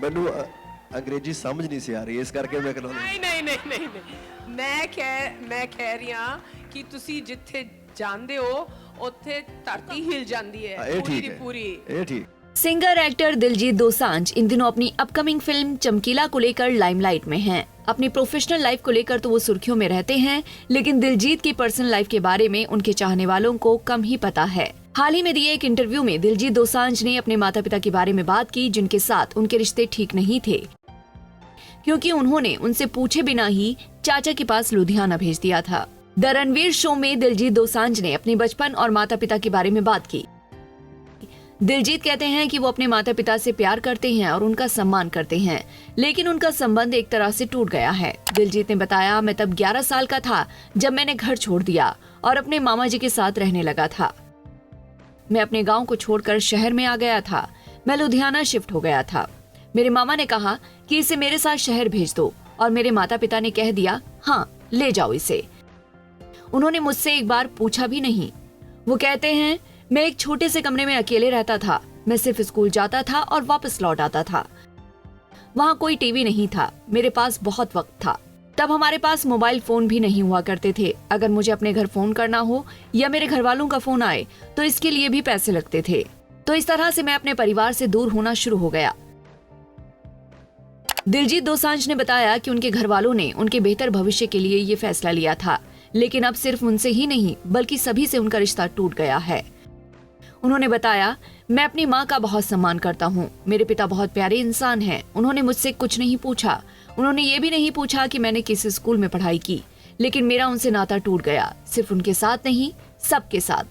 ਮੈਨੂੰ ਅੰਗਰੇਜ਼ੀ ਸਮਝ ਨਹੀਂ ਸੀ ਆ ਰਹੀ, ਇਸ ਕਰਕੇ ਮੈਂ ਕਹਿੰਦਾ ਨਹੀਂ ਮੈਂ ਕਹਿ ਰਹੀ ਹਾਂ ਕਿ ਤੁਸੀਂ ਜਿੱਥੇ ਜਾਂਦੇ ਹੋ ਉੱਥੇ ਧਰਤੀ ਹਿਲ ਜਾਂਦੀ ਹੈ ਇਹ ਪੂਰੀ ਠੀਕ ਦੀ ਹੈ, ਪੂਰੀ। ਇਹ ठीक। सिंगर एक्टर दिलजीत दोसांझ इन दिनों अपनी अपकमिंग फिल्म चमकीला को लेकर लाइमलाइट में हैं। अपनी प्रोफेशनल लाइफ को लेकर तो वो सुर्खियों में रहते हैं, लेकिन दिलजीत की पर्सनल लाइफ के बारे में उनके चाहने वालों को कम ही पता है। हाल ही में दिए एक इंटरव्यू में दिलजीत दोसांझ ने अपने माता पिता के बारे में बात की, जिनके साथ उनके रिश्ते ठीक नहीं थे, क्योंकि उन्होंने उनसे पूछे बिना ही चाचा के पास लुधियाना भेज दिया था। द रणवीर शो में दिलजीत दोसांझ ने अपने बचपन और माता पिता के बारे में बात की। दिलजीत कहते हैं कि वो अपने माता पिता से प्यार करते हैं और उनका सम्मान करते हैं, लेकिन उनका संबंध एक तरह से टूट गया है। दिलजीत ने बताया, मैं तब 11 साल का था जब मैंने घर छोड़ दिया और अपने मामा जी के साथ रहने लगा था। मैं अपने गांव को छोड़कर शहर में आ गया था। मैं लुधियाना शिफ्ट हो गया था। मेरे मामा ने कहा कि इसे मेरे साथ शहर भेज दो, और मेरे माता पिता ने कह दिया, हाँ ले जाओ इसे। उन्होंने मुझसे एक बार पूछा भी नहीं। वो कहते हैं, मैं एक छोटे से कमरे में अकेले रहता था। मैं सिर्फ स्कूल जाता था और वापस लौट आता था। वहाँ कोई टीवी नहीं था। मेरे पास बहुत वक्त था। तब हमारे पास मोबाइल फोन भी नहीं हुआ करते थे। अगर मुझे अपने घर फोन करना हो या मेरे घर वालों का फोन आए तो इसके लिए भी पैसे लगते थे। तो इस तरह से मैं अपने परिवार से दूर होना शुरू हो गया। दिलजीत दोसांझ ने बताया कि उनके घर वालों ने उनके बेहतर भविष्य के लिए ये फैसला लिया था, लेकिन अब सिर्फ उनसे ही नहीं बल्कि सभी से उनका रिश्ता टूट गया है। उन्होंने बताया, मैं अपनी माँ का बहुत सम्मान करता हूँ। मेरे पिता बहुत प्यारे इंसान हैं। उन्होंने मुझसे कुछ नहीं पूछा। उन्होंने ये भी नहीं पूछा कि मैंने किस स्कूल में पढ़ाई की, लेकिन मेरा उनसे नाता टूट गया, सिर्फ उनके साथ नहीं, सबके साथ।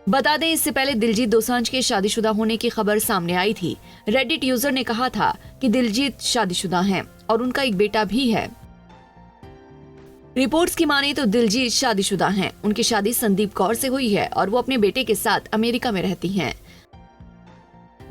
बता दें, इससे पहले दिलजीत दोसांझ के शादीशुदा होने की खबर सामने आई थी। रेडिट यूजर ने कहा था कि दिलजीत शादीशुदा हैं और उनका एक बेटा भी है। रिपोर्ट्स की माने तो दिलजीत शादीशुदा हैं। उनकी शादी संदीप कौर से हुई है और वो अपने बेटे के साथ अमेरिका में रहती हैं।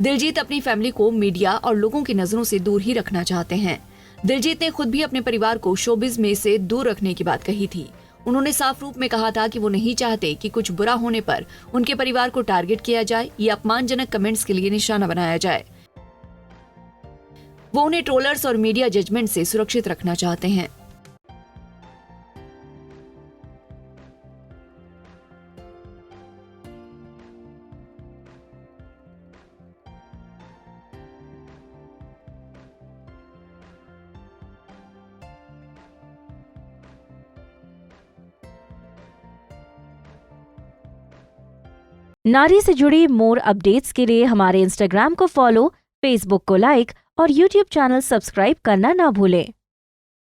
दिलजीत अपनी फैमिली को मीडिया और लोगों की नजरों से दूर ही रखना चाहते हैं। दिलजीत ने खुद भी अपने परिवार को शोबिज में से दूर रखने की बात कही थी। उन्होंने साफ रूप में कहा था कि वो नहीं चाहते कि कुछ बुरा होने पर उनके परिवार को टारगेट किया जाए या अपमानजनक कमेंट्स के लिए निशाना बनाया जाए। वो उन्हें ट्रोलर्स और मीडिया जजमेंट से सुरक्षित रखना चाहते हैं। नारी से जुड़ी मोर अपडेट्स के लिए हमारे इंस्टाग्राम को फॉलो, फेसबुक को लाइक और यूट्यूब चैनल सब्सक्राइब करना ना भूलें।